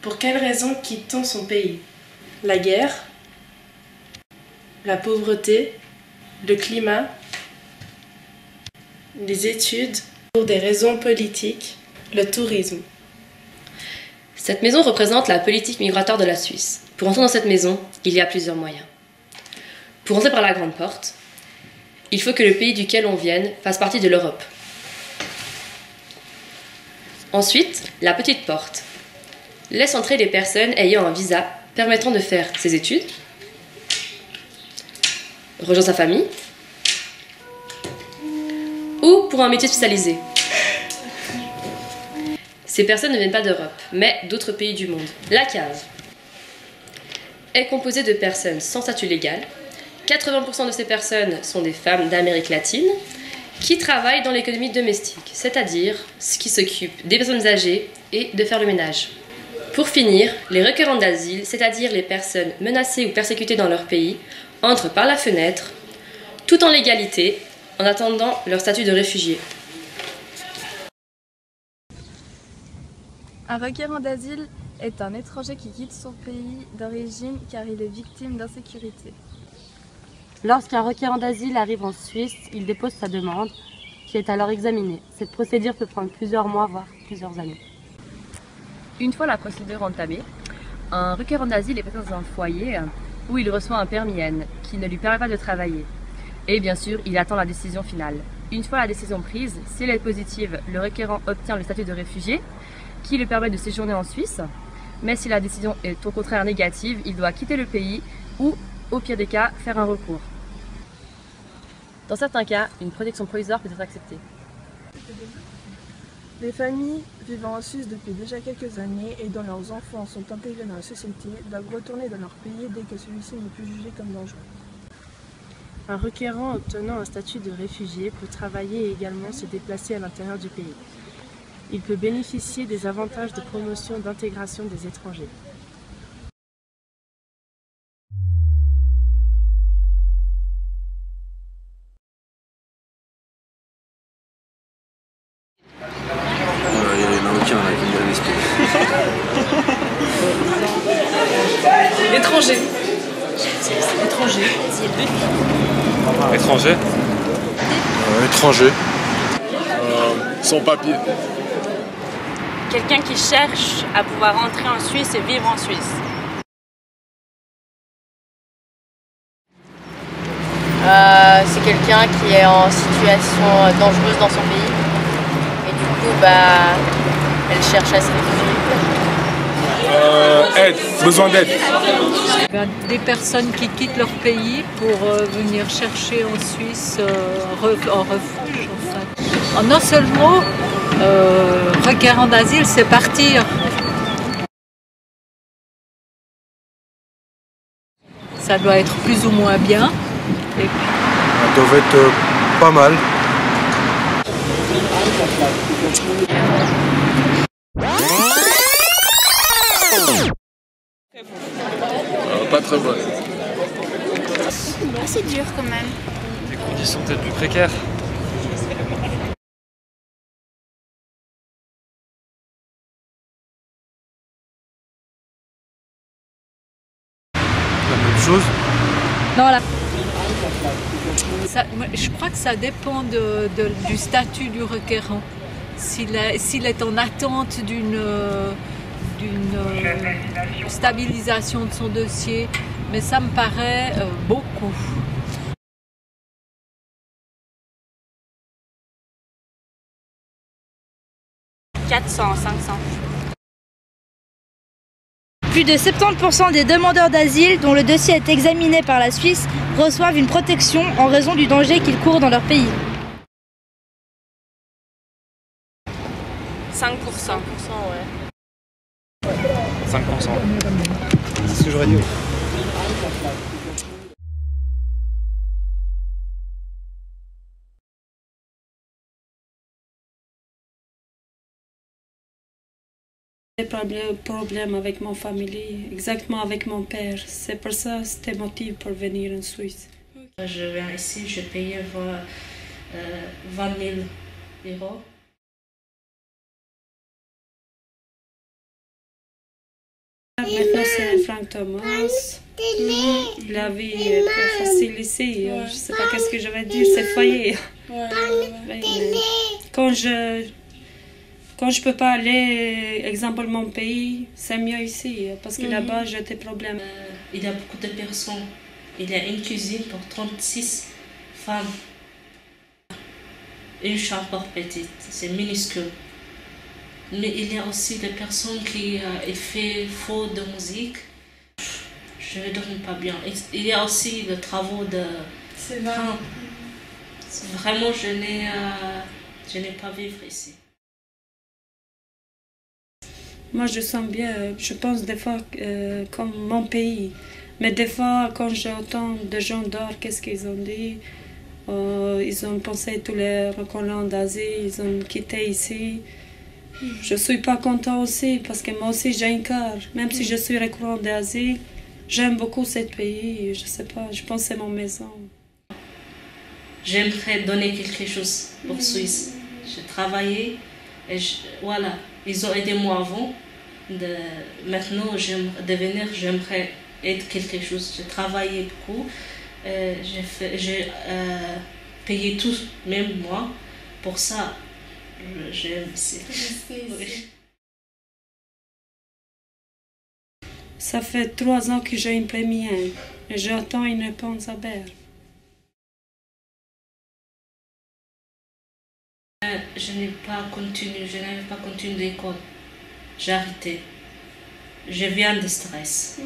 Pour quelle raison quitte-t-on son pays? La guerre, la pauvreté, le climat, les études, pour des raisons politiques, le tourisme. Cette maison représente la politique migratoire de la Suisse. Pour entrer dans cette maison, il y a plusieurs moyens. Pour entrer par la grande porte, il faut que le pays duquel on vienne fasse partie de l'Europe. Ensuite, la petite porte laisse entrer les personnes ayant un visa permettant de faire ses études, rejoindre sa famille, ou pour un métier spécialisé. Ces personnes ne viennent pas d'Europe, mais d'autres pays du monde. La case est composée de personnes sans statut légal. 80% de ces personnes sont des femmes d'Amérique latine qui travaillent dans l'économie domestique, c'est-à-dire qui s'occupent des personnes âgées et de faire le ménage. Pour finir, les requérants d'asile, c'est-à-dire les personnes menacées ou persécutées dans leur pays, entrent par la fenêtre, tout en légalité, en attendant leur statut de réfugié. Un requérant d'asile est un étranger qui quitte son pays d'origine car il est victime d'insécurité. Lorsqu'un requérant d'asile arrive en Suisse, il dépose sa demande, qui est alors examinée. Cette procédure peut prendre plusieurs mois, voire plusieurs années. Une fois la procédure entamée, un requérant d'asile est placé dans un foyer où il reçoit un permis N qui ne lui permet pas de travailler. Et bien sûr, il attend la décision finale. Une fois la décision prise, si elle est positive, le requérant obtient le statut de réfugié qui lui permet de séjourner en Suisse. Mais si la décision est au contraire négative, il doit quitter le pays ou, au pire des cas, faire un recours. Dans certains cas, une protection provisoire peut être acceptée. Les familles vivant en Suisse depuis déjà quelques années et dont leurs enfants sont intégrés dans la société doivent retourner dans leur pays dès que celui-ci n'est plus jugé comme dangereux. Un requérant obtenant un statut de réfugié peut travailler et également se déplacer à l'intérieur du pays. Il peut bénéficier des avantages de promotion d'intégration des étrangers. Il y en a aucun là qui me donne l'esprit. Étranger. Étranger. Étranger. Étranger. Sans papier. Quelqu'un qui cherche à pouvoir rentrer en Suisse et vivre en Suisse. C'est quelqu'un qui est en situation dangereuse dans son pays et du coup elle cherche à se réfugier. Aide, besoin d'aide. Des personnes qui quittent leur pays pour venir chercher en Suisse un refuge en fait. En un seul mot, requérant d'asile, c'est partir. Ça doit être plus ou moins bien. Et... Ça doit être pas mal. Pas très bonne. C'est dur quand même. Les conditions peut-être plus précaires. La même chose. Non, je crois que ça dépend du statut du requérant. S'il est en attente d'une stabilisation de son dossier, mais ça me paraît beaucoup. 400, 500. Plus de 70% des demandeurs d'asile dont le dossier est examiné par la Suisse reçoivent une protection en raison du danger qu'ils courent dans leur pays. 5%. 5%, ouais. 5%. C'est ce que j'aurais dit. Des problèmes avec ma famille, exactement avec mon père. C'est pour ça que c'était motif pour venir en Suisse. Je viens ici, je paye 20 000 euros. Maintenant, c'est Frank Thomas. La vie est plus facile ici. Je ne sais pas qu'est-ce que je vais dire, c'est foyer. Quand je peux pas aller, exemple, mon pays, c'est mieux ici. Parce que là-bas, j'ai des problèmes. Il y a beaucoup de personnes. Il y a une cuisine pour 36 femmes. Une chambre petite, c'est minuscule. Mais il y a aussi des personnes qui font faux de musique. Je ne dorme pas bien. Il y a aussi le travaux de... C'est vrai. Vraiment, je n'ai pas vivre ici. Moi, je sens bien, je pense des fois comme mon pays. Mais des fois, quand j'entends des gens dehors, qu'est-ce qu'ils ont dit? Ils ont pensé tous les recollants d'Asie, ils ont quitté ici. Je ne suis pas content aussi, parce que moi aussi j'ai un cœur. Même si je suis recollante d'Asie, j'aime beaucoup ce pays. Je ne sais pas, je pense que c'est mon maison. J'aimerais donner quelque chose pour Suisse. J'ai travaillé et voilà, ils ont aidé moi avant. Maintenant, j'aimerais aider quelque chose. J'ai travaillé beaucoup. J'ai payé tout, même moi. Pour ça, j'aime ici. Oui. Ça fait 3 ans que j'ai une première et j'attends une réponse à Berne. Je n'avais pas continué l'école. J'ai arrêté. Je viens de stress.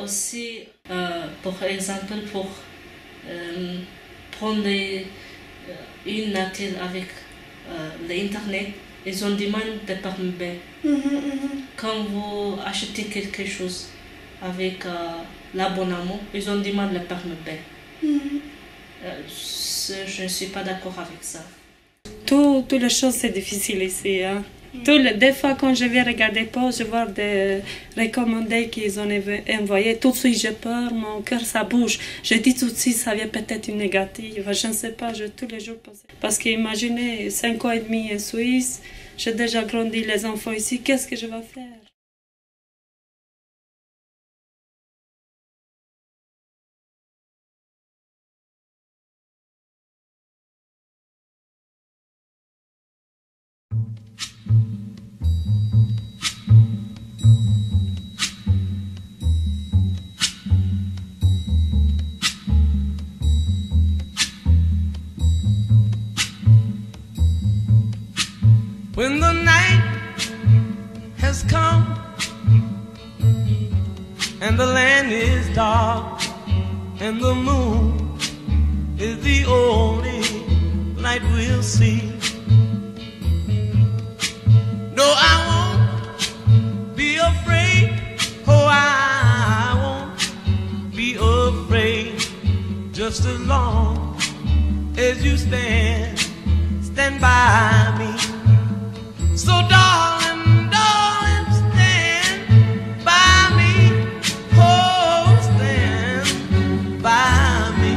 Aussi, par exemple, pour prendre une attelle avec l'Internet, ils ont demandé de permis B. Quand vous achetez quelque chose avec l'abonnement, ils ont demandé le permis B. Je ne suis pas d'accord avec ça. Toutes les choses, c'est difficile ici. Hein? Des fois, quand je vais regarder posts, je vois des recommandés qu'ils ont envoyés. Tout de suite, j'ai peur, mon cœur, ça bouge. Je dis tout de suite, ça vient peut-être une négative. Je ne sais pas, je tous les jours pense. Parce qu'imaginez, 5 ans et demi en Suisse, j'ai déjà grandi les enfants ici, qu'est-ce que je vais faire? When the night has come and the land is dark and the moon is the only light we'll see. No, I won't be afraid. Oh, I won't be afraid. Just as long as you stand by me. So darling, darling, stand by me. Oh, stand by me.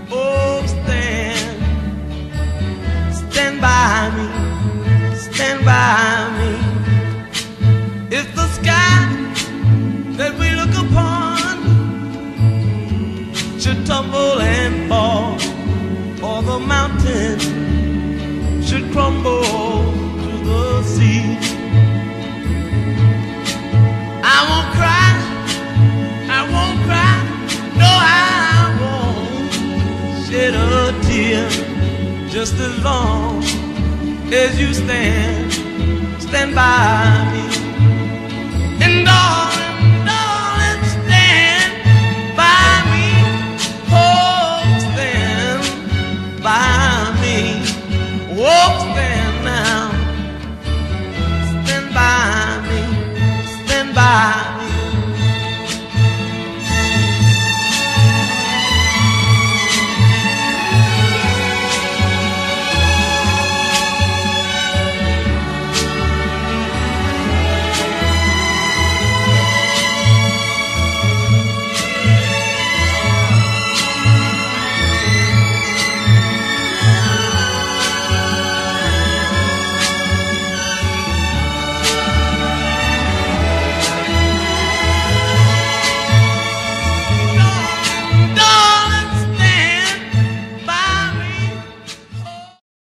Oh, stand by me. Stand by me. If the sky that we look upon should tumble and fall, or the mountain should crumble the sea, I won't cry, no, I won't shed a tear, just as long as you stand by me. And darling,